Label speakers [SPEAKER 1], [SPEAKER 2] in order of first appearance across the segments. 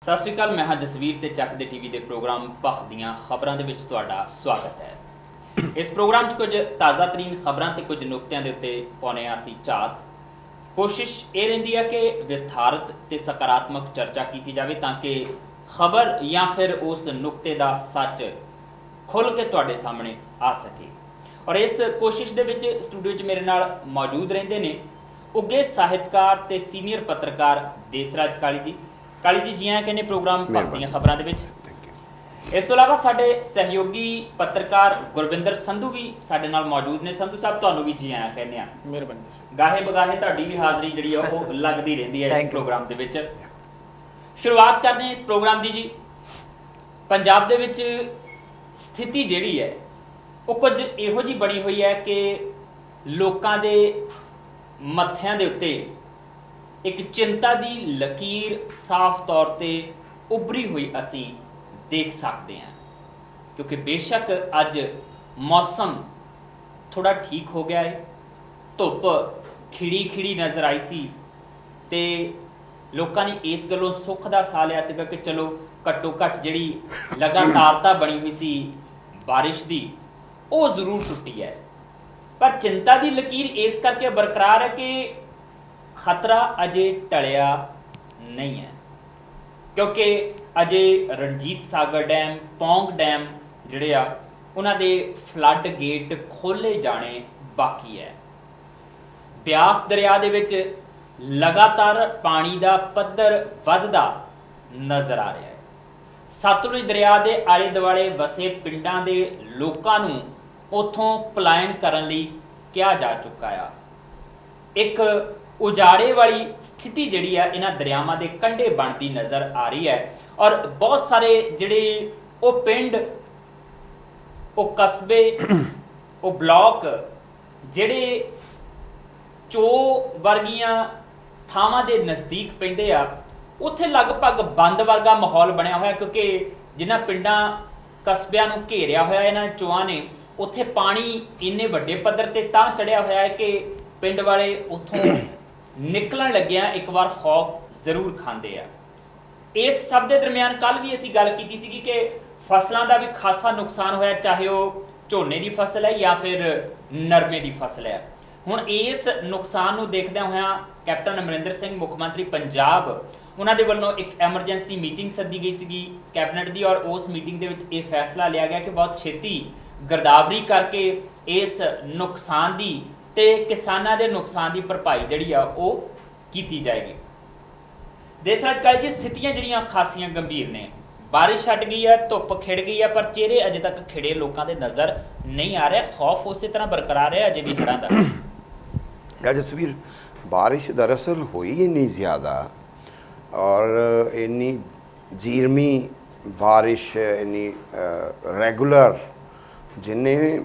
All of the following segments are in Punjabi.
[SPEAKER 1] ਸਤਿ ਸ਼੍ਰੀ ਅਕਾਲ। ਮੈਂ ਹਾਂ ਜਸਵੀਰ ਤੇ ਚੱਕ ਦੇ ਟੀਵੀ ਦੇ ਪ੍ਰੋਗਰਾਮ ਪੱਖ ਦੀਆਂ ਖਬਰਾਂ ਦੇ ਵਿੱਚ ਤੁਹਾਡਾ ਸਵਾਗਤ ਹੈ। ਇਸ ਪ੍ਰੋਗਰਾਮ 'ਚ ਕੁਝ ਤਾਜ਼ਾ ਤਰੀਨ ਖਬਰਾਂ ਤੇ ਕੁਝ ਨੁਕਤਿਆਂ ਦੇ ਉੱਤੇ ਪਾਉਂਦੇ ਹਾਂ ਅਸੀਂ ਝਾਤ। ਕੋਸ਼ਿਸ਼ ਇਹ ਰਹਿੰਦੀ ਹੈ ਕਿ ਵਿਸਥਾਰਤ ਤੇ ਸਕਾਰਾਤਮਕ ਚਰਚਾ ਕੀਤੀ ਜਾਵੇ ਤਾਂ ਕਿ ਖਬਰ ਜਾਂ ਫਿਰ ਉਸ ਨੁਕਤੇ ਦਾ ਸੱਚ ਖੁੱਲ੍ਹ ਕੇ ਤੁਹਾਡੇ ਸਾਹਮਣੇ ਆ ਸਕੇ। ਔਰ ਇਸ ਕੋਸ਼ਿਸ਼ ਦੇ ਵਿੱਚ ਸਟੂਡੀਓ 'ਚ ਮੇਰੇ ਨਾਲ ਮੌਜੂਦ ਰਹਿੰਦੇ ਨੇ ਉੱਘੇ ਸਾਹਿਤਕਾਰ ਤੇ ਸੀਨੀਅਰ ਪੱਤਰਕਾਰ ਦੇਸਰਾਜ ਕਾਲੀ ਜੀ। ਕਾਲੀ ਜੀ ਜੀ ਆਇਆਂ ਕਹਿੰਦੇ ਪ੍ਰੋਗਰਾਮ ਪੱਖ ਦੀਆਂ ਖਬਰਾਂ ਦੇ ਵਿੱਚ। ਇਸ ਤੋਂ ਇਲਾਵਾ ਸਾਡੇ ਸਹਿਯੋਗੀ ਪੱਤਰਕਾਰ ਗੁਰਵਿੰਦਰ ਸੰਧੂ ਵੀ ਸਾਡੇ ਨਾਲ ਮੌਜੂਦ ਨੇ। ਸੰਧੂ ਸਾਹਿਬ ਤੁਹਾਨੂੰ ਵੀ ਜੀ ਆਇਆਂ ਕਹਿੰਦੇ ਆ।
[SPEAKER 2] ਮਿਹਰਬਾਨੀ।
[SPEAKER 1] ਗਾਹੇ ਬਗਾਹੇ ਤੁਹਾਡੀ ਵੀ ਹਾਜ਼ਰੀ ਜਿਹੜੀ ਆ ਉਹ ਲੱਗਦੀ ਰਹਿੰਦੀ ਹੈ ਇਸ ਪ੍ਰੋਗਰਾਮ ਦੇ ਵਿੱਚ। ਸ਼ੁਰੂਆਤ ਕਰਦੇ ਹਾਂ ਇਸ ਪ੍ਰੋਗਰਾਮ ਦੀ ਜੀ। ਪੰਜਾਬ ਦੇ ਵਿੱਚ ਸਥਿਤੀ ਜਿਹੜੀ ਹੈ ਉਹ ਕੁਝ ਇਹੋ ਜਿਹੀ ਬਣੀ ਹੋਈ ਹੈ ਕਿ ਲੋਕਾਂ ਦੇ ਮੱਥਿਆਂ ਦੇ ਉੱਤੇ ਇੱਕ ਚਿੰਤਾ ਦੀ ਲਕੀਰ ਸਾਫ਼ ਤੌਰ ਤੇ ਉੱਭਰੀ ਹੋਈ ਅਸੀਂ ਦੇਖ ਸਕਦੇ ਹਾਂ, ਕਿਉਂਕਿ ਬੇਸ਼ੱਕ ਅੱਜ ਮੌਸਮ ਥੋੜਾ ਠੀਕ ਹੋ ਗਿਆ ਹੈ, ਧੁੱਪ ਖਿੜੀ ਨਜ਼ਰ ਆਈ ਸੀ ਤੇ ਲੋਕਾਂ ਨੇ ਇਸ ਗੱਲੋਂ ਸੁੱਖ ਦਾ ਸਾਹ ਲਿਆ ਸੀਗਾ ਕਿ ਚਲੋ ਘੱਟੋ ਘੱਟ ਜਿਹੜੀ ਲਗਾਤਾਰਤਾ ਬਣੀ ਹੋਈ ਸੀ ਬਾਰਿਸ਼ ਦੀ ਉਹ ਜ਼ਰੂਰ ਟੁੱਟੀ ਹੈ। ਪਰ ਚਿੰਤਾ ਦੀ ਲਕੀਰ ਇਸ ਕਰਕੇ ਬਰਕਰਾਰ ਹੈ ਕਿ ਖਤਰਾ ਅਜੇ ਟਲਿਆ ਨਹੀਂ ਹੈ, ਕਿਉਂਕਿ ਅਜੇ ਰਣਜੀਤ ਸਾਗਰ ਡੈਮ, ਪੌਂਗ ਡੈਮ ਜਿਹੜੇ ਆ ਉਹਨਾਂ ਦੇ ਫਲੱਡ ਗੇਟ ਖੋਲ੍ਹੇ ਜਾਣੇ ਬਾਕੀ ਹੈ। ਬਿਆਸ ਦਰਿਆ ਦੇ ਵਿੱਚ ਲਗਾਤਾਰ ਪਾਣੀ ਦਾ ਪੱਧਰ ਵੱਧਦਾ ਨਜ਼ਰ ਆ ਰਿਹਾ ਹੈ। ਸਤਲੁਜ ਦਰਿਆ ਦੇ ਆਲੇ ਦੁਆਲੇ ਵਸੇ ਪਿੰਡਾਂ ਦੇ ਲੋਕਾਂ ਨੂੰ ਉੱਥੋਂ ਪਲਾਇਨ ਕਰਨ ਲਈ ਕਿਹਾ ਜਾ ਚੁੱਕਾ ਆ। ਇੱਕ ਉਜਾੜੇ ਵਾਲੀ ਸਥਿਤੀ ਜਿਹੜੀ ਆ ਇਹਨਾਂ ਦਰਿਆਵਾਂ ਦੇ ਕੰਢੇ ਬਣਦੀ ਨਜ਼ਰ ਆ ਰਹੀ ਹੈ। ਔਰ ਬਹੁਤ ਸਾਰੇ ਜਿਹੜੇ ਉਹ ਪਿੰਡ, ਉਹ ਕਸਬੇ, ਉਹ ਬਲਾਕ ਜਿਹੜੇ ਚੋ ਵਰਗੀਆਂ ਥਾਵਾਂ ਦੇ ਨਜ਼ਦੀਕ ਪੈਂਦੇ ਆ, ਉੱਥੇ ਲਗਭਗ ਬੰਦ ਵਰਗਾ ਮਾਹੌਲ ਬਣਿਆ ਹੋਇਆ, ਕਿਉਂਕਿ ਜਿਨ੍ਹਾਂ ਪਿੰਡਾਂ ਕਸਬਿਆਂ ਨੂੰ ਘੇਰਿਆ ਹੋਇਆ ਇਹਨਾਂ ਚੋਆਂ ਨੇ, ਉੱਥੇ ਪਾਣੀ ਇੰਨੇ ਵੱਡੇ ਪੱਧਰ ਤੇ ਤਾਂ ਚੜਿਆ ਹੋਇਆ ਹੈ ਕਿ ਪਿੰਡ ਵਾਲੇ ਉੱਥੋਂ ਨਿਕਲਣ ਲੱਗਿਆ ਇੱਕ ਵਾਰ ਖੌਫ ਜ਼ਰੂਰ ਖਾਂਦੇ ਆ। ਇਸ ਸਭ ਦੇ ਦਰਮਿਆਨ ਕੱਲ ਵੀ ਅਸੀਂ ਗੱਲ ਕੀਤੀ ਸੀਗੀ ਕਿ ਫਸਲਾਂ ਦਾ ਵੀ ਖਾਸਾ ਨੁਕਸਾਨ ਹੋਇਆ, ਚਾਹੇ ਉਹ ਝੋਨੇ ਦੀ ਫਸਲ ਹੈ ਜਾਂ ਫਿਰ ਨਰਮੇ ਦੀ ਫਸਲ ਹੈ। ਹੁਣ ਇਸ ਨੁਕਸਾਨ ਨੂੰ ਦੇਖਦਿਆਂ ਹੋਇਆਂ ਕੈਪਟਨ ਅਮਰਿੰਦਰ ਸਿੰਘ ਮੁੱਖ ਮੰਤਰੀ ਪੰਜਾਬ, ਉਹਨਾਂ ਦੇ ਵੱਲੋਂ ਇੱਕ ਐਮਰਜੈਂਸੀ ਮੀਟਿੰਗ ਸੱਦੀ ਗਈ ਸੀਗੀ ਕੈਬਨਿਟ ਦੀ, ਔਰ ਉਸ ਮੀਟਿੰਗ ਦੇ ਵਿੱਚ ਇਹ ਫੈਸਲਾ ਲਿਆ ਗਿਆ ਕਿ ਬਹੁਤ ਛੇਤੀ ਗਿਰਦਾਵਰੀ ਕਰਕੇ ਇਸ ਨੁਕਸਾਨ ਦੀ ਤੇ ਕਿਸਾਨਾਂ ਦੇ ਨੁਕਸਾਨ ਦੀ ਭਰਪਾਈ ਜਿਹੜੀ ਆ ਉਹ ਕੀਤੀ ਜਾਏਗੀ। ਦੇਸਰਾਜ ਕਾਲੀ ਜੀ, ਸਥਿਤੀਆਂ ਜਿਹੜੀਆਂ ਖਾਸੀਆਂ ਗੰਭੀਰ ਨੇ। ਬਾਰਿਸ਼ ਛੱਡ ਗਈ ਹੈ, ਧੁੱਪ ਖਿੜ ਗਈ ਹੈ, ਪਰ ਚਿਹਰੇ ਅਜੇ ਤੱਕ ਖਿੜੇ ਲੋਕਾਂ ਦੇ ਨਜ਼ਰ ਨਹੀਂ ਆ ਰਿਹਾ। ਖੌਫ ਉਸੇ ਤਰ੍ਹਾਂ ਬਰਕਰਾਰ ਹੈ ਅਜੇ ਵੀ ਹੜ੍ਹਾਂ ਦਾ।
[SPEAKER 3] ਜਸਵੀਰ, ਬਾਰਿਸ਼ ਦਰਅਸਲ ਹੋਈ ਇੰਨੀ ਜ਼ਿਆਦਾ ਔਰ ਇੰਨੀ ਜੀਰਮੀ ਬਾਰਿਸ਼, ਇੰਨੀ ਰੈਗੂਲਰ, ਜਿੰਨੇ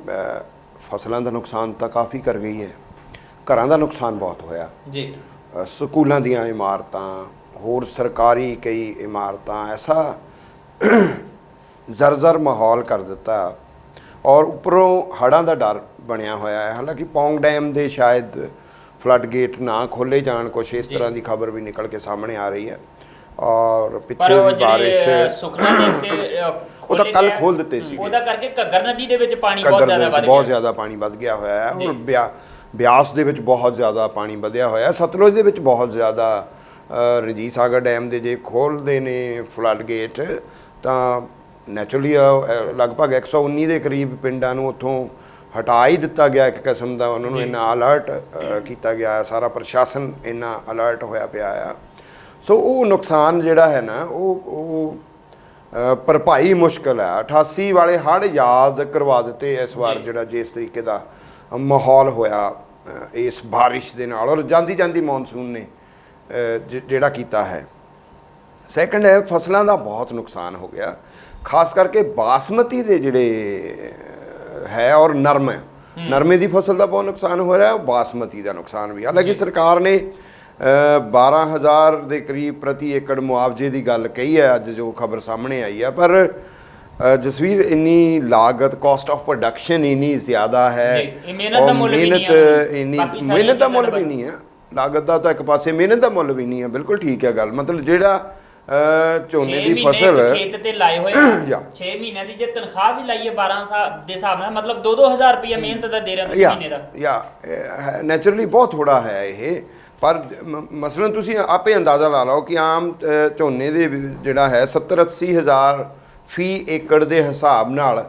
[SPEAKER 3] ਫਸਲਾਂ ਦਾ ਨੁਕਸਾਨ ਤਾਂ ਕਾਫੀ ਕਰ ਗਈ ਹੈ, ਘਰਾਂ ਦਾ ਨੁਕਸਾਨ ਬਹੁਤ ਹੋਇਆ
[SPEAKER 1] ਜੀ।
[SPEAKER 3] ਸਕੂਲਾਂ ਦੀਆਂ ਇਮਾਰਤਾਂ, ਹੋਰ ਸਰਕਾਰੀ ਕਈ ਇਮਾਰਤਾਂ, ਐਸਾ ਜ਼ਰ ਮਾਹੌਲ ਕਰ ਦਿੱਤਾ ਔਰ ਉੱਪਰੋਂ ਹੜ੍ਹਾਂ ਦਾ ਡਰ ਬਣਿਆ ਹੋਇਆ ਹੈ। ਹਾਲਾਂਕਿ ਪੌਂਗ ਡੈਮ ਦੇ ਸ਼ਾਇਦ ਫਲੱਡ ਗੇਟ ਨਾ ਖੋਲ੍ਹੇ ਜਾਣ, ਕੁਛ ਇਸ ਤਰ੍ਹਾਂ ਦੀ ਖਬਰ ਵੀ ਨਿਕਲ ਕੇ ਸਾਹਮਣੇ ਆ ਰਹੀ ਹੈ। ਔਰ ਪਿੱਛੇ ਵੀ ਬਾਰਿਸ਼ ਉਹ ਤਾਂ ਕੱਲ ਖੋਲ ਦਿੱਤੇ ਸੀ,
[SPEAKER 1] ਉਹਦਾ ਕਰਕੇ ਘੱਗਰ ਨਦੀ ਦੇ ਵਿੱਚ ਪਾਣੀ ਬਹੁਤ
[SPEAKER 3] ਜ਼ਿਆਦਾ ਪਾਣੀ ਵੱਧ ਗਿਆ ਹੋਇਆ ਹੈ। ਔਰ ਬਿਆਸ ਦੇ ਵਿੱਚ ਬਹੁਤ ਜ਼ਿਆਦਾ ਪਾਣੀ ਵਧਿਆ ਹੋਇਆ, ਸਤਲੁਜ ਦੇ ਵਿੱਚ ਬਹੁਤ ਜ਼ਿਆਦਾ। ਰਣਜੀਤ ਸਾਗਰ ਡੈਮ ਦੇ ਜੇ ਖੋਲ੍ਹਦੇ ਨੇ ਫਲੱਡ ਗੇਟ ਤਾਂ ਨੈਚੁਰਲੀ ਲਗਭਗ 119 ਦੇ ਕਰੀਬ ਪਿੰਡਾਂ ਨੂੰ ਉੱਥੋਂ ਹਟਾ ਹੀ ਦਿੱਤਾ ਗਿਆ ਇੱਕ ਕਿਸਮ ਦਾ। ਉਹਨਾਂ ਨੂੰ ਇੰਨਾ ਅਲਰਟ ਕੀਤਾ ਗਿਆ, ਸਾਰਾ ਪ੍ਰਸ਼ਾਸਨ ਇੰਨਾ ਅਲਰਟ ਹੋਇਆ ਪਿਆ ਆ। ਸੋ ਉਹ ਨੁਕਸਾਨ ਜਿਹੜਾ ਹੈ ਨਾ ਉਹ ਭਰਪਾਈ ਮੁਸ਼ਕਿਲ ਹੈ। 88 ਵਾਲੇ ਹੜ੍ਹ ਯਾਦ ਕਰਵਾ ਦਿੱਤੇ ਇਸ ਵਾਰ, ਜਿਹੜਾ ਜਿਸ ਤਰੀਕੇ ਦਾ ਮਾਹੌਲ ਹੋਇਆ ਇਸ ਬਾਰਿਸ਼ ਦੇ ਨਾਲ, ਔਰ ਜਾਂਦੀ ਮੌਨਸੂਨ ਨੇ ਜਿਹੜਾ ਕੀਤਾ ਹੈ। ਸੈਕੰਡ ਹੈ, ਫਸਲਾਂ ਦਾ ਬਹੁਤ ਨੁਕਸਾਨ ਹੋ ਗਿਆ, ਖਾਸ ਕਰਕੇ ਬਾਸਮਤੀ ਦੇ ਜਿਹੜੇ ਹੈ ਔਰ ਨਰਮੇ ਦੀ ਫਸਲ ਦਾ ਬਹੁਤ ਨੁਕਸਾਨ ਹੋ ਰਿਹਾ, ਬਾਸਮਤੀ ਦਾ ਨੁਕਸਾਨ ਵੀ। ਹਾਲਾਂਕਿ ਸਰਕਾਰ ਨੇ 12,000 ਦੇ ਕਰੀਬ ਪ੍ਰਤੀ ਏਕੜ ਮੁਆਵਜ਼ੇ ਦੀ ਗੱਲ ਕਹੀ ਹੈ ਅੱਜ ਜੋ ਖਬਰ ਸਾਹਮਣੇ ਆਈ ਹੈ, ਪਰ ਜਸਵੀਰ ਇੰਨੀ ਲਾਗਤ, ਕਾਸਟ ਆਫ ਪ੍ਰੋਡਕਸ਼ਨ ਇੰਨੀ ਜ਼ਿਆਦਾ ਹੈ, ਮਿਹਨਤ ਦਾ ਮੁੱਲ ਵੀ ਨਹੀਂ ਹੈ। ਲਾਗਤ ਦਾ ਤਾਂ ਇੱਕ ਪਾਸੇ, ਮਿਹਨਤ ਦਾ ਮੁੱਲ ਵੀ ਨਹੀਂ ਹੈ। ਬਿਲਕੁਲ ਠੀਕ ਹੈ ਗੱਲ, ਮਤਲਬ ਜਿਹੜਾ ਝੋਨੇ
[SPEAKER 1] ਛੇ
[SPEAKER 3] ਦੀ
[SPEAKER 1] ਮਹੀਨੇ
[SPEAKER 3] ਫਸਲ
[SPEAKER 1] ਖੇਤ ਤੇ ਲਾਏ ਹੋਏ
[SPEAKER 3] ਜਾਂ
[SPEAKER 1] 6 ਮਹੀਨਿਆਂ ਦੀ ਜੇ ਤਨਖਾਹ ਵੀ ਲਾਈਏ 12 ਦੇ ਹਿਸਾਬ ਨਾਲ ਮਤਲਬ 2-2000 ਰੁਪਏ ਮਿਹਨਤ ਦਾ ਦੇ ਰਹੇ ਹੋ ਤੁਸੀਂ ਮਹੀਨੇ ਦਾ।
[SPEAKER 3] ਜਾਂ ਨੈਚੁਰਲੀ ਬਹੁਤ ਥੋੜਾ ਹੈ ਇਹ, ਪਰ ਮਸਲਨ ਤੁਸੀਂ ਆਪੇ ਅੰਦਾਜ਼ਾ ਲਾ ਲਓ ਕਿ ਆਮ ਝੋਨੇ ਦੇ ਜਿਹੜਾ ਹੈ 70-80 ਹਜ਼ਾਰ ਫੀ ਏਕੜ ਦੇ ਹਿਸਾਬ ਨਾਲ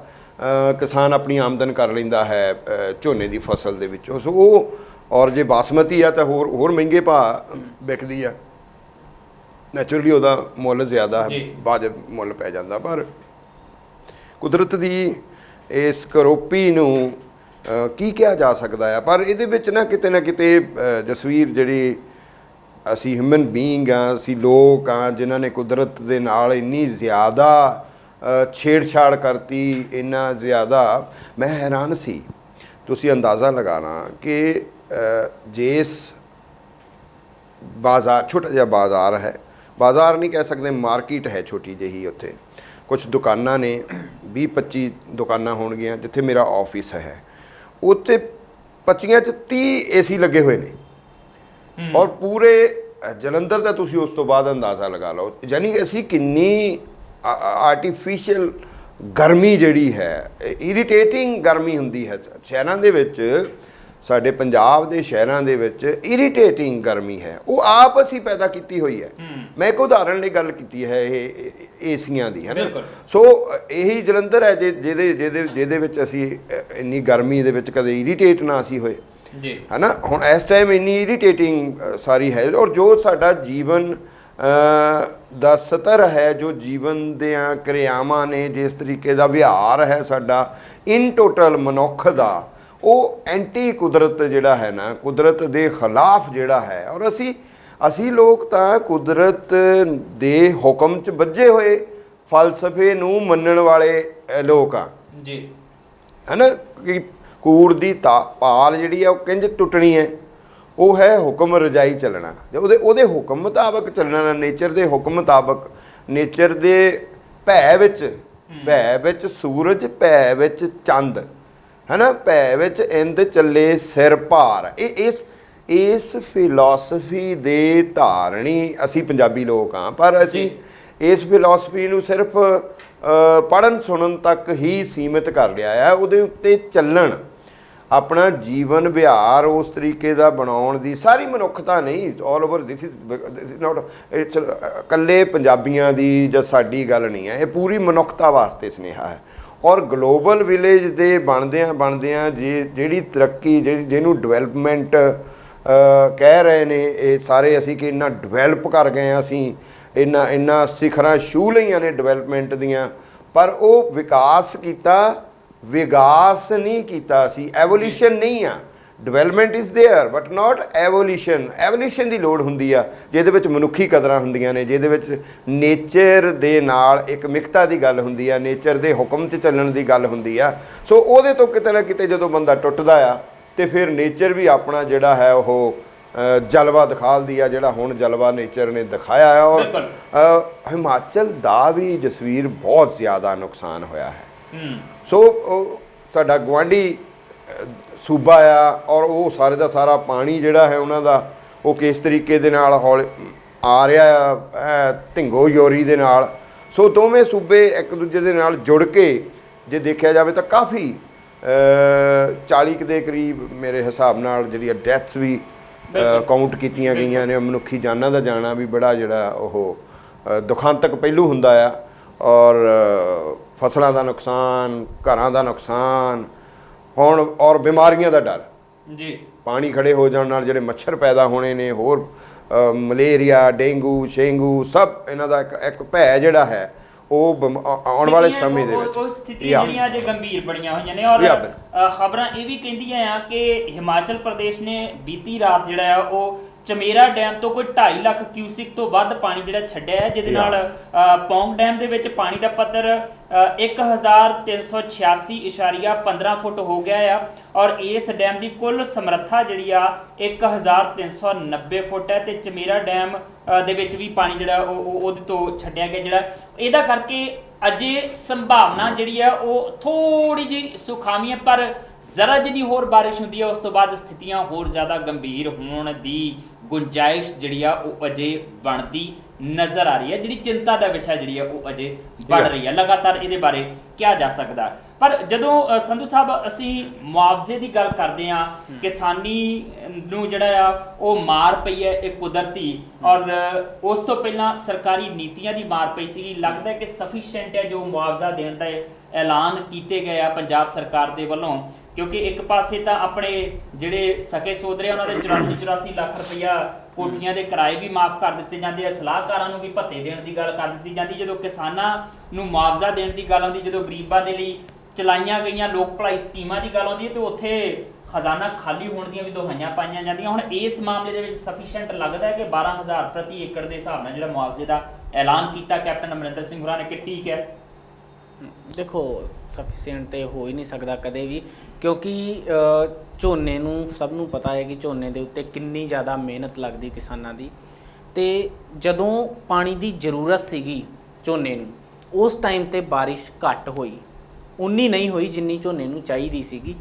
[SPEAKER 3] ਕਿਸਾਨ ਆਪਣੀ ਆਮਦਨ ਕਰ ਲੈਂਦਾ ਹੈ ਝੋਨੇ ਦੀ ਫਸਲ ਦੇ ਵਿੱਚੋਂ। ਸੋ ਉਹ ਔਰ ਜੇ ਬਾਸਮਤੀ ਆ ਤਾਂ ਹੋਰ ਮਹਿੰਗੇ ਭਾਅ ਵਿਕਦੀ ਆ, ਨੈਚੁਰਲੀ ਉਹਦਾ ਮੁੱਲ ਜ਼ਿਆਦਾ ਵਾਜਬ ਮੁੱਲ ਪੈ ਜਾਂਦਾ। ਪਰ ਕੁਦਰਤ ਦੀ ਇਸ ਕਰੋਪੀ ਨੂੰ ਕੀ ਕਿਹਾ ਜਾ ਸਕਦਾ ਆ, ਪਰ ਇਹਦੇ ਵਿੱਚ ਨਾ ਕਿਤੇ ਜਸਵੀਰ ਜਿਹੜੀ ਅਸੀਂ ਹਿਊਮਨ ਬੀਇੰਗ ਆ, ਅਸੀਂ ਲੋਕ ਆ ਜਿਨ੍ਹਾਂ ਨੇ ਕੁਦਰਤ ਦੇ ਨਾਲ ਇੰਨੀ ਜ਼ਿਆਦਾ ਛੇੜਛਾੜ ਕਰਤੀ, ਇੰਨਾ ਜ਼ਿਆਦਾ ਮੈਂ ਹੈਰਾਨ ਸੀ। ਤੁਸੀਂ ਅੰਦਾਜ਼ਾ ਲਗਾਣਾ ਕਿ ਜਿਸ ਬਾਜ਼ਾਰ, ਛੋਟਾ ਜਿਹਾ ਬਾਜ਼ਾਰ ਹੈ, ਬਾਜ਼ਾਰ ਨਹੀਂ ਕਹਿ ਸਕਦੇ, ਮਾਰਕੀਟ ਹੈ ਛੋਟੀ ਜਿਹੀ, ਉੱਥੇ ਕੁਝ ਦੁਕਾਨਾਂ ਨੇ, 20-25 ਦੁਕਾਨਾਂ ਹੋਣਗੀਆਂ ਜਿੱਥੇ ਮੇਰਾ ਆਫਿਸ ਹੈ। ਉੱਥੇ 25 'ਚ 30 ਏਸੀ ਲੱਗੇ ਹੋਏ ਨੇ ਔਰ ਪੂਰੇ ਜਲੰਧਰ ਦਾ ਤੁਸੀਂ ਉਸ ਤੋਂ ਬਾਅਦ ਅੰਦਾਜ਼ਾ ਲਗਾ ਲਓ। ਯਾਨੀ ਕਿ ਅਸੀਂ ਕਿੰਨੀ ਆਰਟੀਫੀਸ਼ੀਅਲ ਗਰਮੀ ਜਿਹੜੀ ਹੈ, ਇਰੀਟੇਟਿੰਗ ਗਰਮੀ ਹੁੰਦੀ ਹੈ ਸ਼ਹਿਰਾਂ ਦੇ ਵਿੱਚ, ਸਾਡੇ ਪੰਜਾਬ ਦੇ ਸ਼ਹਿਰਾਂ ਦੇ ਵਿੱਚ ਇਰੀਟੇਟਿੰਗ ਗਰਮੀ ਹੈ, ਉਹ ਆਪ ਅਸੀਂ ਪੈਦਾ ਕੀਤੀ ਹੋਈ ਹੈ। ਮੈਂ ਇੱਕ ਉਦਾਹਰਣ ਲਈ ਗੱਲ ਕੀਤੀ ਹੈ ਇਹ ਏਸੀਆਂ ਦੀ, ਹੈ ਨਾ। ਸੋ ਇਹੀ ਜਲੰਧਰ ਹੈ ਜਿਹਦੇ ਵਿੱਚ ਅਸੀਂ ਇੰਨੀ ਗਰਮੀ ਦੇ ਵਿੱਚ ਕਦੇ ਇਰੀਟੇਟ ਨਾ ਅਸੀਂ ਹੋਏ
[SPEAKER 1] ਜੀ,
[SPEAKER 3] ਹੈ ਨਾ। ਹੁਣ ਇਸ ਟਾਈਮ ਇੰਨੀ ਇਰੀਟੇਟਿੰਗ ਸਾਰੀ ਹੈ, ਔਰ ਜੋ ਸਾਡਾ ਜੀਵਨ ਦਾ ਸਤਰ ਹੈ, ਜੋ ਜੀਵਨ ਦੀਆਂ ਕਿਰਿਆਵਾਂ ਨੇ, ਜਿਸ ਤਰੀਕੇ ਦਾ ਵਿਹਾਰ ਹੈ ਸਾਡਾ ਇਨ ਟੋਟਲ ਮਨੁੱਖ ਦਾ, ਉਹ ਐਂਟੀ ਕੁਦਰਤ ਜਿਹੜਾ ਹੈ ਨਾ, ਕੁਦਰਤ ਦੇ ਖਿਲਾਫ ਜਿਹੜਾ ਹੈ। ਔਰ ਅਸੀਂ ਲੋਕ ਤਾਂ ਕੁਦਰਤ ਦੇ ਹੁਕਮ 'ਚ ਬੱਝੇ ਹੋਏ ਫਲਸਫੇ ਨੂੰ ਮੰਨਣ ਵਾਲੇ ਲੋਕ ਆ
[SPEAKER 1] ਜੀ,
[SPEAKER 3] ਹੈ ਨਾ। ਕਿ ਕੂੜ ਦੀ ਪਾਲ ਜਿਹੜੀ ਆ ਉਹ ਕਿੰਝ ਟੁੱਟਣੀ ਹੈ, ਉਹ ਹੈ ਹੁਕਮ ਰਜਾਈ ਚੱਲਣਾ, ਉਹਦੇ ਹੁਕਮ ਮੁਤਾਬਕ ਚੱਲਣਾ, ਨੇਚਰ ਦੇ ਹੁਕਮ ਮੁਤਾਬਕ, ਨੇਚਰ ਦੇ ਭੈ ਵਿੱਚ ਸੂਰਜ, ਭੈ ਵਿੱਚ ਚੰਦ, ਹੈ ਨਾ, ਭੈ ਵਿੱਚ ਇੰਦ ਚੱਲੇ ਸਿਰ ਭਾਰ। ਇਸ ਫਿਲਾਸਫੀ ਦੇ ਧਾਰਨੀ ਅਸੀਂ ਪੰਜਾਬੀ ਲੋਕ ਹਾਂ, ਪਰ ਅਸੀਂ ਇਸ ਫਿਲਾਸਫੀ ਨੂੰ ਸਿਰਫ ਪੜ੍ਹਨ ਸੁਣਨ ਤੱਕ ਹੀ ਸੀਮਿਤ ਕਰ ਲਿਆ ਹੈ। ਉਹਦੇ ਉੱਤੇ ਚੱਲਣ, ਆਪਣਾ ਜੀਵਨ ਵਿਹਾਰ ਉਸ ਤਰੀਕੇ ਦਾ ਬਣਾਉਣ ਦੀ ਸਾਰੀ ਮਨੁੱਖਤਾ ਨਹੀਂ, all over this is not it's ਇਕੱਲੇ ਪੰਜਾਬੀਆਂ ਦੀ ਜਾਂ ਸਾਡੀ ਗੱਲ ਨਹੀਂ ਹੈ, ਇਹ ਪੂਰੀ ਮਨੁੱਖਤਾ ਵਾਸਤੇ ਸੁਨੇਹਾ ਹੈ। ਔਰ ਗਲੋਬਲ ਵਿਲੇਜ ਦੇ ਬਣਦਿਆਂ ਜਿਹੜੀ ਤਰੱਕੀ, ਜਿਹਨੂੰ ਡਿਵੈਲਪਮੈਂਟ ਕਹਿ ਰਹੇ ਨੇ ਇਹ ਸਾਰੇ ਅਸੀਂ, ਕਿ ਇੰਨਾ ਡਿਵੈਲਪ ਕਰ ਗਏ ਹਾਂ ਅਸੀਂ, ਇੰਨਾ ਸਿਖਰਾਂ ਛੂਹ ਲਈਆਂ ਨੇ ਡਿਵੈਲਪਮੈਂਟ ਦੀਆਂ, ਪਰ ਉਹ ਵਿਕਾਸ ਕੀਤਾ, ਵਿਕਾਸ ਨਹੀਂ ਕੀਤਾ ਅਸੀਂ, ਐਵੋਲਿਊਸ਼ਨ ਨਹੀਂ ਆ। Development is there but not evolution. Evolution ਦੀ ਲੋੜ ਹੁੰਦੀ ਆ ਜਿਹਦੇ ਵਿੱਚ ਮਨੁੱਖੀ ਕਦਰਾਂ ਹੁੰਦੀਆਂ ਨੇ, ਜਿਹਦੇ ਵਿੱਚ ਨੇਚਰ ਦੇ ਨਾਲ ਇੱਕ ਮਿਕਤਾ ਦੀ ਗੱਲ ਹੁੰਦੀ ਆ, ਨੇਚਰ ਦੇ ਹੁਕਮ 'ਚ ਚੱਲਣ ਦੀ ਗੱਲ ਹੁੰਦੀ ਆ। ਸੋ ਉਹਦੇ ਤੋਂ ਕਿਤੇ ਨਾ ਕਿਤੇ ਜਦੋਂ ਬੰਦਾ ਟੁੱਟਦਾ ਆ ਤੇ ਫਿਰ ਨੇਚਰ ਵੀ ਆਪਣਾ ਜਿਹੜਾ ਹੈ ਉਹ ਜਲਵਾ ਦਿਖਾਲਦੀ ਆ, ਜਿਹੜਾ ਹੁਣ ਜਲਵਾ ਨੇਚਰ ਨੇ ਦਿਖਾਇਆ ਹੈ। ਔਰ ਹਿਮਾਚਲ ਦਾ ਵੀ ਜਸਵੀਰ ਬਹੁਤ ਜ਼ਿਆਦਾ ਨੁਕਸਾਨ ਹੋਇਆ ਹੈ। ਸੋ ਸਾਡਾ ਗੁਆਂਢੀ ਸੂਬਾ ਆ, ਔਰ ਉਹ ਸਾਰੇ ਦਾ ਸਾਰਾ ਪਾਣੀ ਜਿਹੜਾ ਹੈ ਉਹਨਾਂ ਦਾ, ਉਹ ਕਿਸ ਤਰੀਕੇ ਦੇ ਨਾਲ ਆ ਰਿਹਾ ਆ, ਢਿੰਗੋ ਯੋਰੀ ਦੇ ਨਾਲ। ਸੋ ਦੋਵੇਂ ਸੂਬੇ ਇੱਕ ਦੂਜੇ ਦੇ ਨਾਲ ਜੁੜ ਕੇ ਜੇ ਦੇਖਿਆ ਜਾਵੇ ਤਾਂ ਕਾਫੀ 40 ਦੇ ਕਰੀਬ ਮੇਰੇ ਹਿਸਾਬ ਨਾਲ ਜਿਹੜੀਆਂ ਡੈਥਸ ਵੀ ਕਾਊਂਟ ਕੀਤੀਆਂ ਗਈਆਂ ਨੇ। ਮਨੁੱਖੀ ਜਾਨਾਂ ਦਾ ਜਾਣਾ ਵੀ ਬੜਾ ਜਿਹੜਾ ਉਹ ਦੁਖਾਂਤਕ ਪਹਿਲੂ ਹੁੰਦਾ ਆ, ਔਰ ਫਸਲਾਂ ਦਾ ਨੁਕਸਾਨ, ਘਰਾਂ ਦਾ ਨੁਕਸਾਨ ਹੁਣ, ਔਰ ਬਿਮਾਰੀਆਂ ਦਾ ਡਰ
[SPEAKER 1] ਜੀ। ਪਾਣੀ
[SPEAKER 3] ਖੜੇ ਹੋ ਜਾਣ ਨਾਲ ਜਿਹੜੇ ਮੱਛਰ ਪੈਦਾ ਹੋਣੇ ਨੇ, ਹੋਰ ਮਲੇਰੀਆ, ਡੇਂਗੂ, ਸ਼ੇਂਗੂ, ਸਭ ਇਹਨਾਂ ਦਾ ਇੱਕ ਭੈ ਜਿਹੜਾ ਹੈ ਉਹ ਆਉਣ ਵਾਲੇ ਸਮੇਂ ਦੇ ਵਿੱਚ
[SPEAKER 1] ਉਹ ਸਥਿਤੀਆਂ ਜਿਹੜੀਆਂ ਅਜੇ ਗੰਭੀਰ ਬਣੀਆਂ ਹੋਈਆਂ ਨੇ। ਔਰ ਖਬਰਾਂ ਇਹ ਵੀ ਕਹਿੰਦੀਆਂ ਆ ਕਿ ਹਿਮਾਚਲ ਪ੍ਰਦੇਸ਼ ਨੇ ਬੀਤੀ ਰਾਤ ਜਿਹੜਾ ਆ ਉਹ ਚਮੇਰਾ ਡੈਮ ਤੋਂ ਕੋਈ 2.5 ਲੱਖ ਕਿਊਸਿਕ ਤੋਂ ਵੱਧ ਪਾਣੀ ਜਿਹੜਾ ਛੱਡਿਆ ਹੈ, ਜਿਹਦੇ ਨਾਲ ਪੌਂਗ ਡੈਮ ਦੇ ਵਿੱਚ ਪਾਣੀ ਦਾ ਪੱਧਰ 1386.15 ਫੁੱਟ ਹੋ ਗਿਆ ਆ। ਔਰ ਇਸ ਡੈਮ ਦੀ ਕੁੱਲ ਸਮਰੱਥਾ ਜਿਹੜੀ ਆ 1390 ਫੁੱਟ ਹੈ, ਤੇ ਚਮੇਰਾ ਡੈਮ ਦੇ ਵਿੱਚ ਵੀ ਪਾਣੀ ਜਿਹੜਾ ਉਹਦੇ ਤੋਂ ਛੱਡਿਆ ਗਿਆ। ਜਿਹੜਾ ਇਹਦਾ ਕਰਕੇ ਅਜੇ ਸੰਭਾਵਨਾ ਜਿਹੜੀ ਆ ਉਹ ਥੋੜੀ ਜਿਹੀ ਸੁਖਾਵੀ ਹੈ, ਪਰ ਜ਼ਰਾ ਜਿੰਨੀ ਹੋਰ ਬਾਰਿਸ਼ ਹੁੰਦੀ ਹੈ ਉਸ ਤੋਂ ਬਾਅਦ ਸਥਿਤੀਆਂ ਹੋਰ ਜ਼ਿਆਦਾ ਗੰਭੀਰ ਹੋਣ ਦੀ ਗੁੰਜਾਇਸ਼ ਜਿਹੜੀ ਆ ਉਹ ਅਜੇ ਬਣਦੀ ਨਜ਼ਰ ਆ ਰਹੀ ਹੈ, ਜਿਹੜੀ ਚਿੰਤਾ ਦਾ ਵਿਸ਼ਾ ਜਿਹੜੀ ਹੈ ਉਹ ਅਜੇ बढ़ ਰਹੀ ਹੈ। ਲਗਾਤਾਰ ਇਹਦੇ ਬਾਰੇ ਕਿਹਾ ਜਾ ਸਕਦਾ। ਪਰ ਜਦੋਂ ਸੰਧੂ ਸਾਹਿਬ ਅਸੀਂ ਮੁਆਵਜ਼ੇ ਦੀ ਗੱਲ ਕਰਦੇ ਹਾਂ, ਕਿਸਾਨੀ ਨੂੰ ਜਿਹੜਾ ਆ ਉਹ ਮਾਰ ਪਈ ਹੈ ਇਹ ਕੁਦਰਤੀ, ਔਰ ਉਸ ਤੋਂ ਪਹਿਲਾਂ ਸਰਕਾਰੀ ਨੀਤੀਆਂ ਦੀ ਮਾਰ ਪਈ ਸੀ। ਲੱਗਦਾ ਹੈ ਕਿ ਸਫੀਸ਼ੀਐਂਟ ਹੈ ਜੋ ਮੁਆਵਜ਼ਾ ਦੇਣ ਦਾ ਐਲਾਨ ਕੀਤੇ ਗਏ ਆ ਪੰਜਾਬ ਸਰਕਾਰ ਦੇ ਵੱਲੋਂ, ਕਿਉਂਕਿ ਇੱਕ ਪਾਸੇ ਤਾਂ ਆਪਣੇ ਜਿਹੜੇ ਸਕੇ ਸੋਦਰੇ ਉਹਨਾਂ ਦੇ 84 ਲੱਖ ਰੁਪਈਆ ਕੋਠੀਆਂ ਦੇ ਕਿਰਾਏ ਵੀ ਮਾਫ ਕਰ ਦਿੱਤੇ ਜਾਂਦੇ ਆ, ਸਲਾਹਕਾਰਾਂ ਨੂੰ ਵੀ ਭੱਤੇ ਦੇਣ ਦੀ ਗੱਲ ਕਰ ਦਿੱਤੀ ਜਾਂਦੀ। ਜਦੋਂ ਕਿਸਾਨਾਂ ਨੂੰ ਮੁਆਵਜ਼ਾ ਦੇਣ ਦੀ ਗੱਲ ਆਉਂਦੀ, ਜਦੋਂ ਗਰੀਬਾਂ ਦੇ ਲਈ ਚਲਾਈਆਂ ਗਈਆਂ ਲੋਕ ਭਲਾਈ ਸਕੀਮਾਂ ਦੀ ਗੱਲ ਆਉਂਦੀ ਹੈ, ਤੇ ਉੱਥੇ ਖਜ਼ਾਨਾ ਖਾਲੀ ਹੋਣ ਦੀਆਂ ਵੀ ਦੁਹਾਈਆਂ ਪਾਈਆਂ ਜਾਂਦੀਆਂ। ਹੁਣ ਇਸ ਮਾਮਲੇ ਦੇ ਵਿੱਚ ਸਫੀਸ਼ੀਐਂਟ ਲੱਗਦਾ ਹੈ ਕਿ 12,000 ਪ੍ਰਤੀ ਏਕੜ ਦੇ ਹਿਸਾਬ ਨਾਲ ਜਿਹੜਾ ਮੁਆਵਜ਼ੇ ਦਾ ਐਲਾਨ ਕੀਤਾ ਕੈਪਟਨ ਅਮਰਿੰਦਰ ਸਿੰਘ ਹੋਰਾਂ ਨੇ, ਕਿ ਠੀਕ ਹੈ?
[SPEAKER 2] ਦੇਖੋ ਸਫੀਸ਼ੀਐਂਟ ਤੇ ਹੋ ਹੀ ਨਹੀਂ ਸਕਦਾ ਕਦੇ ਵੀ, ਕਿਉਂਕਿ ਝੋਨੇ ਨੂੰ ਸਭ ਨੂੰ ਪਤਾ ਹੈ ਕਿ ਝੋਨੇ ਦੇ ਉੱਤੇ ਕਿੰਨੀ ਜ਼ਿਆਦਾ ਮਿਹਨਤ ਲੱਗਦੀ ਕਿਸਾਨਾਂ ਦੀ, ਤੇ ਜਦੋਂ ਪਾਣੀ ਦੀ ਜ਼ਰੂਰਤ ਸੀਗੀ ਝੋਨੇ ਨੂੰ ਉਸ ਟਾਈਮ ਤੇ ਬਾਰਿਸ਼ ਘੱਟ ਹੋਈ, ਉਨੀ ਨਹੀਂ ਹੋਈ ਜਿੰਨੀ ਝੋਨੇ ਨੂੰ ਚਾਹੀਦੀ ਸੀਗੀ।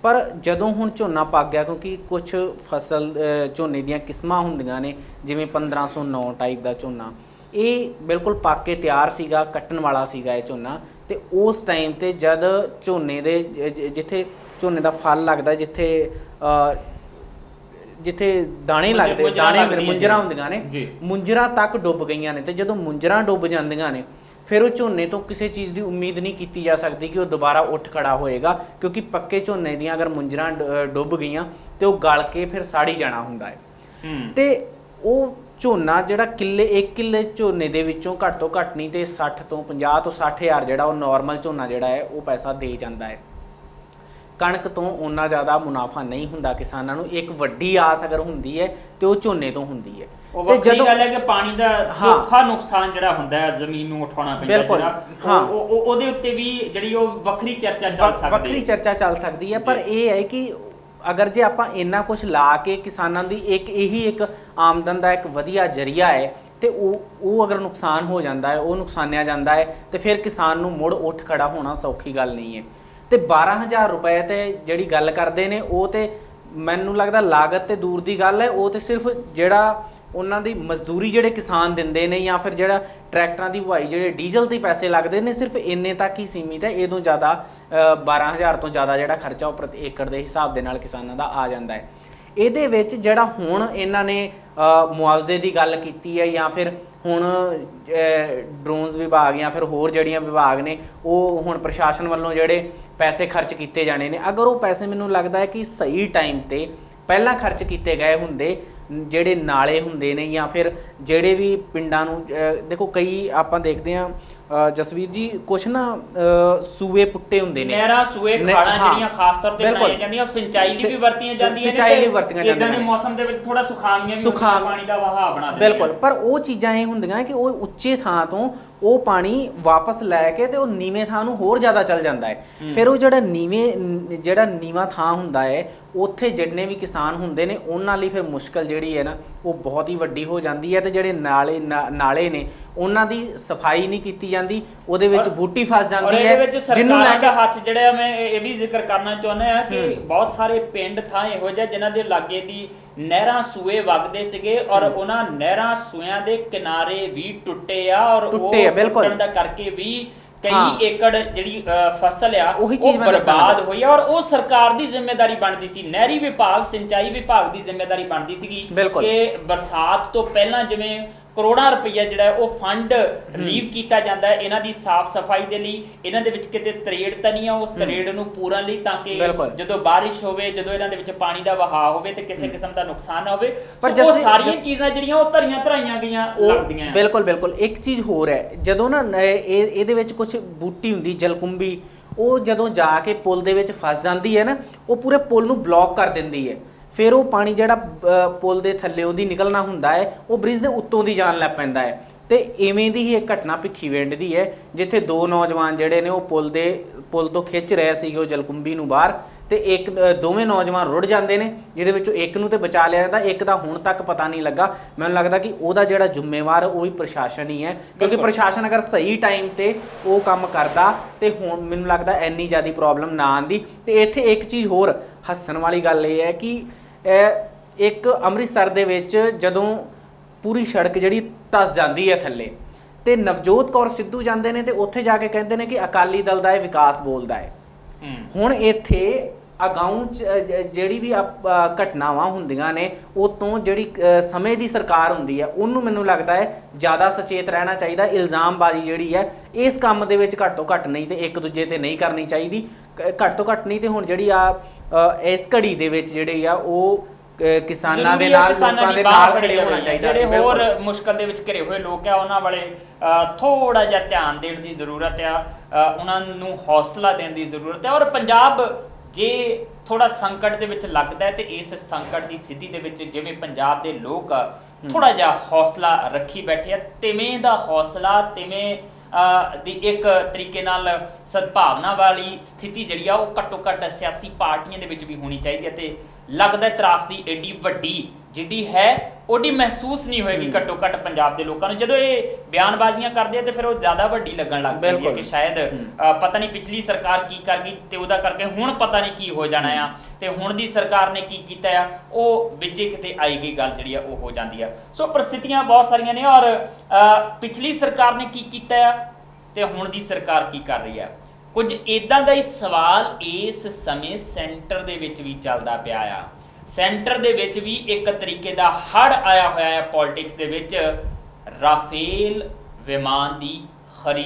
[SPEAKER 2] ਪਰ ਜਦੋਂ ਹੁਣ ਝੋਨਾ ਪੱਕ ਗਿਆ, ਕਿਉਂਕਿ ਕੁਝ ਫਸਲ ਝੋਨੇ ਦੀਆਂ ਕਿਸਮਾਂ ਹੁੰਦੀਆਂ ਨੇ, ਜਿਵੇਂ 1509 ਟਾਈਪ ਦਾ ਝੋਨਾ, ਇਹ ਬਿਲਕੁਲ ਪੱਕ ਕੇ ਤਿਆਰ ਸੀਗਾ, ਕੱਟਣ ਵਾਲਾ ਸੀਗਾ ਇਹ ਝੋਨਾ। ਤੇ ਉਸ ਟਾਈਮ ਤੇ ਜਦ ਝੋਨੇ ਦੇ ਜਿੱਥੇ ਝੋਨੇ ਦਾ ਫਲ ਲੱਗਦਾ, ਜਿੱਥੇ ਦਾਣੇ ਲੱਗਦੇ, ਦਾਣੇ ਮੁੰਜਰਾਂ ਹੁੰਦੀਆਂ ਨੇ, ਮੁੰਜਰਾਂ ਤੱਕ ਡੁੱਬ ਗਈਆਂ ਨੇ। ਤੇ ਜਦੋਂ ਮੁੰਜਰਾਂ ਡੁੱਬ ਜਾਂਦੀਆਂ ਨੇ, ਫਿਰ ਉਹ ਝੋਨੇ ਤੋਂ ਕਿਸੇ ਚੀਜ਼ ਦੀ ਉਮੀਦ ਨਹੀਂ ਕੀਤੀ ਜਾ ਸਕਦੀ ਕਿ ਉਹ ਦੁਬਾਰਾ ਉੱਠ ਖੜਾ ਹੋਏਗਾ, ਕਿਉਂਕਿ ਪੱਕੇ ਝੋਨੇ ਦੀਆਂ ਅਗਰ ਮੁੰਜਰਾਂ ਡੁੱਬ ਗਈਆਂ ਤੇ ਉਹ ਗਲ ਕੇ ਫਿਰ ਸਾੜੀ ਜਾਣਾ ਹੁੰਦਾ ਹੈ। ਤੇ ਉਹ ਝੋਨਾ ਜਿਹੜਾ ਇੱਕ ਕਿੱਲੇ ਝੋਨੇ ਦੇ ਵਿੱਚੋਂ ਘੱਟ ਤੋਂ ਘੱਟ ਨਹੀਂ ਤੇ 50 ਤੋਂ 60 ਹਜ਼ਾਰ ਜਿਹੜਾ ਉਹ ਨਾਰਮਲ ਝੋਨਾ ਜਿਹੜਾ ਹੈ ਉਹ ਪੈਸਾ ਦੇ ਜਾਂਦਾ ਹੈ। ਕਣਕ ਤੋਂ ਓਨਾ ਜ਼ਿਆਦਾ ਮੁਨਾਫਾ ਨਹੀਂ ਹੁੰਦਾ ਕਿਸਾਨਾਂ ਨੂੰ। ਇੱਕ ਵੱਡੀ ਆਸ ਅਗਰ ਹੁੰਦੀ ਹੈ ਤੇ ਉਹ ਝੋਨੇ ਤੋਂ ਹੁੰਦੀ ਹੈ।
[SPEAKER 1] ਤੇ ਜਦੋਂ ਗੱਲ ਹੈ ਕਿ ਪਾਣੀ ਦਾ ਧੋਖਾ ਨੁਕਸਾਨ ਜਿਹੜਾ ਹੁੰਦਾ ਹੈ, ਜ਼ਮੀਨ ਨੂੰ ਉਠਾਉਣਾ ਪੈਂਦਾ ਜਿਹੜਾ, ਉਹਦੇ ਉੱਤੇ ਵੀ ਜਿਹੜੀ ਉਹ ਵੱਖਰੀ ਚਰਚਾ
[SPEAKER 2] ਚੱਲ ਸਕਦੀ ਹੈ। ਪਰ ਇਹ ਹੈ ਕਿ ਅਗਰ ਜੇ ਆਪਾਂ ਇੰਨਾ ਕੁਝ ਲਾ ਕੇ ਕਿਸਾਨਾਂ ਦੀ ਇੱਕ ਆਮਦਨ ਦਾ ਇੱਕ ਵਧੀਆ ਜ਼ਰੀਆ ਹੈ, ਤੇ ਉਹ ਅਗਰ ਨੁਕਸਾਨ ਹੋ ਜਾਂਦਾ ਹੈ, ਉਹ ਨੁਕਸਾਨਿਆ ਜਾਂਦਾ ਹੈ, ਤੇ ਫਿਰ ਕਿਸਾਨ ਨੂੰ ਮੁੜ ਉੱਠ ਖੜਾ ਹੋਣਾ ਸੌਖੀ ਗੱਲ ਨਹੀਂ ਹੈ। ਤੇ 12,000 ਰੁਪਏ ਤੇ ਜਿਹੜੀ ਗੱਲ ਕਰਦੇ ਨੇ, ਉਹ ਤੇ ਮੈਨੂੰ ਲੱਗਦਾ ਲਾਗਤ ਤੇ ਦੂਰ ਦੀ ਗੱਲ ਹੈ। ਉਹ ਤੇ ਸਿਰਫ ਜਿਹੜਾ ਉਹਨਾਂ ਦੀ ਮਜ਼ਦੂਰੀ ਜਿਹੜੇ ਕਿਸਾਨ ਦਿੰਦੇ ਨੇ, ਜਾਂ ਫਿਰ ਜਿਹੜਾ ਟਰੈਕਟਰਾਂ ਦੀ ਵਹਾਈ ਜਿਹੜੇ ਡੀਜ਼ਲ ਦੇ ਪੈਸੇ ਲੱਗਦੇ ਨੇ, ਸਿਰਫ ਇੰਨੇ ਤੱਕ ਹੀ ਸੀਮਿਤ ਹੈ। ਇਹਦੋਂ ਜ਼ਿਆਦਾ 12,000 ਤੋਂ ਜ਼ਿਆਦਾ ਜਿਹੜਾ ਖਰਚਾ ਉਹ ਪ੍ਰਤੀ ਏਕੜ ਦੇ ਹਿਸਾਬ ਦੇ ਨਾਲ ਕਿਸਾਨਾਂ ਦਾ ਆ ਜਾਂਦਾ ਹੈ। ਇਹਦੇ ਵਿੱਚ ਜਿਹੜਾ ਹੁਣ ਇਹਨਾਂ ਨੇ ਮੁਆਵਜ਼ੇ ਦੀ ਗੱਲ ਕੀਤੀ ਹੈ, ਜਾਂ ਫਿਰ ਹੁਣ ਡਰੋਨਸ ਵਿਭਾਗ ਜਾਂ ਫਿਰ ਹੋਰ ਜਿਹੜੀਆਂ ਵਿਭਾਗ ਨੇ, ਉਹ ਹੁਣ ਪ੍ਰਸ਼ਾਸਨ ਵੱਲੋਂ ਜਿਹੜੇ ਪੈਸੇ ਖਰਚ ਕੀਤੇ ਜਾਣੇ ਨੇ, ਅਗਰ ਉਹ ਪੈਸੇ ਮੈਨੂੰ ਲੱਗਦਾ ਹੈ ਕਿ ਸਹੀ ਟਾਈਮ ਤੇ ਪਹਿਲਾਂ ਖਰਚ ਕੀਤੇ ਗਏ ਹੁੰਦੇ, ਜਿਹੜੇ ਨਾਲੇ ਹੁੰਦੇ ਨੇ ਜਾਂ ਫਿਰ ਜਿਹੜੇ ਵੀ ਪਿੰਡਾਂ ਨੂੰ, ਦੇਖੋ ਕਈ ਆਪਾਂ ਦੇਖਦੇ ਹਾਂ ਜਸਵੀਰ ਜੀ, ਕੁਛ ਨਾ ਸੂਏ ਪੁੱਟੇ ਹੁੰਦੇ ਨੇ,
[SPEAKER 1] ਨਹਿਰਾਂ ਸੂਏ ਖਾਲਾਂ ਜਿਹੜੀਆਂ ਖਾਸ ਤੌਰ ਤੇ ਬਣਾਈਆਂ ਜਾਂਦੀਆਂ, ਸਿੰਚਾਈ ਲਈ ਵੀ ਵਰਤੀਆਂ ਜਾਂਦੀਆਂ ਨੇ। ਇਦਾਂ ਦੇ ਮੌਸਮ ਦੇ ਵਿੱਚ ਥੋੜਾ ਸੁਖਾਵੀਆਂ ਵੀ ਪਾਣੀ ਦਾ ਵਹਾਅ ਬਣਾ ਦਿੰਦੀਆਂ।
[SPEAKER 2] ਬਿਲਕੁਲ, ਪਰ ਉਹ ਚੀਜ਼ਾਂ ਇਹ ਹੁੰਦੀਆਂ ਕਿ ਉਹ ਉੱਚੇ ਥਾਂ ਤੋਂ ਉਹ ਪਾਣੀ ਵਾਪਸ ਲੈ ਕੇ ਤੇ ਉਹ ਨੀਵੇਂ ਥਾਂ ਨੂੰ ਹੋਰ ਜ਼ਿਆਦਾ ਚੱਲ ਜਾਂਦਾ ਹੈ। ਫਿਰ ਉਹ ਜਿਹੜਾ ਨੀਵਾਂ ਥਾਂ ਹੁੰਦਾ ਹੈ, ਉੱਥੇ ਜਿੰਨੇ ਵੀ ਕਿਸਾਨ ਹੁੰਦੇ ਨੇ ਉਹਨਾਂ ਲਈ ਫਿਰ ਮੁਸ਼ਕਲ ਜਿਹੜੀ ਹੈ ਨਾ ਉਹ ਬਹੁਤ ਹੀ ਵੱਡੀ ਹੋ ਜਾਂਦੀ ਹੈ। ਤੇ ਜਿਹੜੇ ਨਾਲੇ ਨੇ ਉਹਨਾਂ ਦੀ ਸਫਾਈ ਨਹੀਂ ਕੀਤੀ ਜਾਂਦੀ, ਉਹਦੇ ਵਿੱਚ ਬੂਟੀ ਫਸ ਜਾਂਦੀ ਹੈ।
[SPEAKER 1] ਜਿਹਨੂੰ ਲੈ ਕੇ ਹੱਥ ਜਿਹੜਾ ਮੈਂ ਇਹ ਵੀ ਜ਼ਿਕਰ ਕਰਨਾ ਚਾਹੁੰਦਾ ਹਾਂ ਕਿ ਬਹੁਤ ਸਾਰੇ ਪਿੰਡ ਥਾਂ ਇਹੋ ਜਿਹੇ ਜਿਨ੍ਹਾਂ ਦੇ ਲਾਗੇ ਦੀ ਨਹਿਰਾਂ ਸੂਏ ਵਗਦੇ ਸੀਗੇ, ਔਰ ਉਹਨਾਂ ਨਹਿਰਾਂ ਸੂਇਆਂ ਦੇ ਕਿਨਾਰੇ ਵੀ ਟੁੱਟੇ ਆ, ਔਰ ਉਹ ਟੁੱਟਣ ਦਾ ਕਰਕੇ ਵੀ ਕਈ ਏਕੜ ਜਿਹੜੀ ਫਸਲ ਆ ਉਹ ਬਰਬਾਦ ਹੋਈ ਆ। ਔਰ ਉਹ ਸਰਕਾਰ ਦੀ ਜ਼ਿੰਮੇਵਾਰੀ ਬਣਦੀ ਸੀ, ਨਹਿਰੀ ਵਿਭਾਗ, ਸਿੰਚਾਈ ਵਿਭਾਗ ਦੀ ਜ਼ਿੰਮੇਵਾਰੀ ਬਣਦੀ ਸੀਗੀ ਕਿ ਬਰਸਾਤ ਤੋਂ ਪਹਿਲਾਂ ਜਿਵੇਂ ਕਰੋੜਾਂ ਰੁਪਈਆ ਜਿਹੜਾ ਉਹ ਫੰਡ ਰਿਲੀਵ ਕੀਤਾ ਜਾਂਦਾ ਹੈ ਇਹਨਾਂ ਦੀ ਸਾਫ਼ ਸਫਾਈ ਦੇ ਲਈ, ਇਹਨਾਂ ਦੇ ਵਿੱਚ ਕਿਤੇ ਤਰੇੜ ਤਾਂ ਨਹੀਂ ਆ, ਉਸ ਤਰੇੜ ਨੂੰ ਪੂਰਨ ਲਈ, ਤਾਂ ਕਿ ਜਦੋਂ ਬਾਰਿਸ਼ ਹੋਵੇ, ਜਦੋਂ ਇਹਨਾਂ ਦੇ ਵਿੱਚ ਪਾਣੀ ਦਾ ਵਹਾਅ ਹੋਵੇ ਤੇ ਕਿਸੇ ਕਿਸਮ ਦਾ ਨੁਕਸਾਨ ਨਾ ਹੋਵੇ। ਪਰ ਉਹ ਸਾਰੀਆਂ ਚੀਜ਼ਾਂ ਜਿਹੜੀਆਂ ਉਹ ਧਰਾਈਆਂ ਗਈਆਂ ਲੱਗਦੀਆਂ।
[SPEAKER 2] ਬਿਲਕੁਲ ਇੱਕ ਚੀਜ਼ ਹੋਰ ਹੈ, ਜਦੋਂ ਨਾ ਇਹਦੇ ਵਿੱਚ ਕੁਝ ਬੂਟੀ ਹੁੰਦੀ ਜਲਕੁੰਭੀ, ਉਹ ਜਦੋਂ ਜਾ ਕੇ ਪੁਲ ਦੇ ਵਿੱਚ ਫਸ ਜਾਂਦੀ ਹੈ ਨਾ, ਉਹ ਪੂਰੇ ਪੁਲ ਨੂੰ ਬਲੌਕ ਕਰ ਦਿੰਦੀ ਹੈ। ਫਿਰ ਉਹ ਪਾਣੀ ਜਿਹੜਾ ਪੁਲ ਦੇ ਥੱਲਿਓਂ ਦੀ ਨਿਕਲਣਾ ਹੁੰਦਾ ਹੈ, ਉਹ ਬ੍ਰਿਜ ਦੇ ਉੱਤੋਂ ਦੀ ਜਾਣ ਲੱਗ ਪੈਂਦਾ ਹੈ। ਤੇ ਇਵੇਂ ਦੀ ਹੀ ਇੱਕ ਘਟਨਾ ਭਿੱਖੀਵਿੰਡ ਦੀ ਹੈ, ਜਿੱਥੇ ਦੋ ਨੌਜਵਾਨ ਜਿਹੜੇ ਨੇ ਉਹ ਪੁਲ ਤੋਂ ਖਿੱਚ ਰਹੇ ਸੀਗੇ ਉਹ ਜਲਕੁੰਭੀ ਨੂੰ ਬਾਹਰ, ਤੇ ਦੋਵੇਂ ਨੌਜਵਾਨ ਰੁੜ ਜਾਂਦੇ ਨੇ, ਜਿਹਦੇ ਵਿੱਚੋਂ ਇੱਕ ਨੂੰ ਤੇ ਬਚਾ ਲਿਆ ਜਾਂਦਾ, ਇੱਕ ਦਾ ਹੁਣ ਤੱਕ ਪਤਾ ਨਹੀਂ ਲੱਗਾ। ਮੈਨੂੰ ਲੱਗਦਾ ਕਿ ਉਹਦਾ ਜਿਹੜਾ ਜ਼ਿੰਮੇਵਾਰ ਉਹ ਵੀ ਪ੍ਰਸ਼ਾਸਨ ਹੀ ਹੈ, ਕਿਉਂਕਿ ਪ੍ਰਸ਼ਾਸਨ ਅਗਰ ਸਹੀ ਟਾਈਮ ਤੇ ਉਹ ਕੰਮ ਕਰਦਾ ਤੇ ਹੁਣ ਮੈਨੂੰ ਲੱਗਦਾ ਇੰਨੀ ਜ਼ਿਆਦਾ ਪ੍ਰੋਬਲਮ ਨਾ ਆਉਂਦੀ। ਤੇ ਇੱਥੇ ਇੱਕ ਚੀਜ਼ ਹੋਰ ਹੱਸਣ ਵਾਲੀ ਗੱਲ ਇਹ ਹੈ ਕਿ ਇੱਕ ਅੰਮ੍ਰਿਤਸਰ ਦੇ ਵਿੱਚ ਜਦੋਂ ਪੂਰੀ ਸੜਕ ਜਿਹੜੀ ਧੱਸ ਜਾਂਦੀ ਹੈ ਥੱਲੇ, ਤੇ ਨਵਜੋਤ ਕੌਰ ਸਿੱਧੂ ਜਾਂਦੇ ਨੇ ਤੇ ਉੱਥੇ ਜਾ ਕੇ ਕਹਿੰਦੇ ਨੇ ਕਿ ਅਕਾਲੀ ਦਲ ਦਾ ਇਹ ਵਿਕਾਸ ਬੋਲਦਾ ਹੈ। ਹੁਣ ਇੱਥੇ ਅਗਾਊਂ ਜਿਹੜੀ ਵੀ ਘਟਨਾਵਾਂ ਹੁੰਦੀਆਂ ਨੇ ਉਹ ਤੋਂ ਜਿਹੜੀ ਸਮੇਂ ਦੀ ਸਰਕਾਰ ਹੁੰਦੀ ਹੈ ਉਹਨੂੰ ਮੈਨੂੰ ਲੱਗਦਾ ਹੈ ਜ਼ਿਆਦਾ ਸੁਚੇਤ ਰਹਿਣਾ ਚਾਹੀਦਾ। ਇਲਜ਼ਾਮਬਾਜ਼ੀ ਜਿਹੜੀ ਹੈ ਇਸ ਕੰਮ ਦੇ ਵਿੱਚ ਘੱਟ ਤੋਂ ਘੱਟ ਨਹੀਂ ਤੇ ਇੱਕ ਦੂਜੇ ਤੇ ਨਹੀਂ ਕਰਨੀ ਚਾਹੀਦੀ। ਘੱਟ ਤੋਂ ਘੱਟ ਨਹੀਂ ਤੇ ਹੁਣ ਜਿਹੜੀ ਇਸ ਘੜੀ ਦੇ ਵਿੱਚ ਜਿਹੜੇ ਆ ਉਹ ਕਿਸਾਨਾਂ ਦੇ ਨਾਲ, ਲੋਕਾਂ ਦੇ ਨਾਲ ਖੜੇ ਹੋਣਾ ਚਾਹੀਦਾ।
[SPEAKER 1] ਜਿਹੜੇ ਹੋਰ ਮੁਸ਼ਕਲ ਦੇ ਵਿੱਚ ਘਿਰੇ ਹੋਏ ਲੋਕ ਆ ਉਹਨਾਂ ਵਾਲੇ ਥੋੜਾ ਜਿਹਾ ਧਿਆਨ ਦੇਣ ਦੀ ਜ਼ਰੂਰਤ ਆ, ਉਹਨਾਂ ਨੂੰ ਹੌਸਲਾ ਦੇਣ ਦੀ ਜ਼ਰੂਰਤ ਹੈ। ਔਰ ਪੰਜਾਬ ਜੇ ਥੋੜਾ ਸੰਕਟ ਦੇ ਵਿੱਚ ਲੱਗਦਾ ਹੈ ਤੇ ਇਸ ਸੰਕਟ ਦੀ ਸਥਿਤੀ ਦੇ ਵਿੱਚ ਜਿਵੇਂ ਪੰਜਾਬ ਦੇ ਲੋਕ ਥੋੜਾ ਜਿਹਾ ਹੌਸਲਾ ਰੱਖੀ ਬੈਠੇ ਆ, ਤਿਵੇਂ ਦਾ ਹੌਸਲਾ, ਤਿਵੇਂ ਦੀ ਇੱਕ ਤਰੀਕੇ ਨਾਲ ਸਦਭਾਵਨਾ ਵਾਲੀ ਸਥਿਤੀ ਜਿਹੜੀ ਆ ਉਹ ਘੱਟੋ ਘੱਟ ਸਿਆਸੀ ਪਾਰਟੀਆਂ ਦੇ ਵਿੱਚ ਵੀ ਹੋਣੀ ਚਾਹੀਦੀ ਹੈ। ਤੇ ਲੱਗਦਾ ਤਰਾਸਦੀ ਏਡੀ ਵੱਡੀ ਜਿਹੜੀ ਹੈ ਉਹਦੀ ਮਹਿਸੂਸ ਨਹੀਂ ਹੋਏਗੀ ਘੱਟੋ ਘੱਟ ਪੰਜਾਬ ਦੇ ਲੋਕਾਂ ਨੂੰ। ਜਦੋਂ ਇਹ ਬਿਆਨਬਾਜ਼ੀਆਂ ਕਰਦੇ ਆ ਤੇ ਫਿਰ ਉਹ ਜ਼ਿਆਦਾ ਵੱਡੀ ਲੱਗਣ ਲੱਗ ਪੈਂਦੀ ਹੈ ਕਿ ਸ਼ਾਇਦ ਪਤਾ ਨਹੀਂ ਪਿਛਲੀ ਸਰਕਾਰ ਕੀ ਕਰ ਗਈ ਤੇ ਉਹਦਾ ਕਰਕੇ ਹੁਣ ਪਤਾ ਨਹੀਂ ਕੀ ਹੋ ਜਾਣਾ ਆ, ਤੇ ਹੁਣ ਦੀ ਸਰਕਾਰ ਨੇ ਕੀ ਕੀਤਾ ਆ, ਉਹ ਵਿੱਚੇ ਕਿਤੇ ਆਈ ਗਈ ਗੱਲ ਜਿਹੜੀ ਆ ਉਹ ਹੋ ਜਾਂਦੀ ਆ। ਸੋ ਪ੍ਰਸਥਿਤੀਆਂ ਬਹੁਤ ਸਾਰੀਆਂ ਨੇ ਔਰ ਪਿਛਲੀ ਸਰਕਾਰ ਨੇ ਕੀ ਕੀਤਾ ਆ ਤੇ ਹੁਣ ਦੀ ਸਰਕਾਰ ਕੀ ਕਰ ਰਹੀ ਆ। ਕੁਝ ਇਦਾਂ ਦਾ ਹੀ ਸਵਾਲ ਇਸ ਸਮੇਂ ਸੈਂਟਰ ਦੇ ਵਿੱਚ ਵੀ ਚੱਲਦਾ ਪਿਆ ਆ। ਸੈਂਟਰ ਦੇ ਵਿੱਚ ਵੀ ਇੱਕ ਤਰੀਕੇ ਦਾ ਹੜ੍ਹ ਆਇਆ ਹੋਇਆ ਹੈ ਪੋਲਿਟਿਕਸ ਦੇ ਵਿੱਚ। ਰਾਫੇਲ ਵਿਮਾਨ ਦੀ ਖਰੀਦ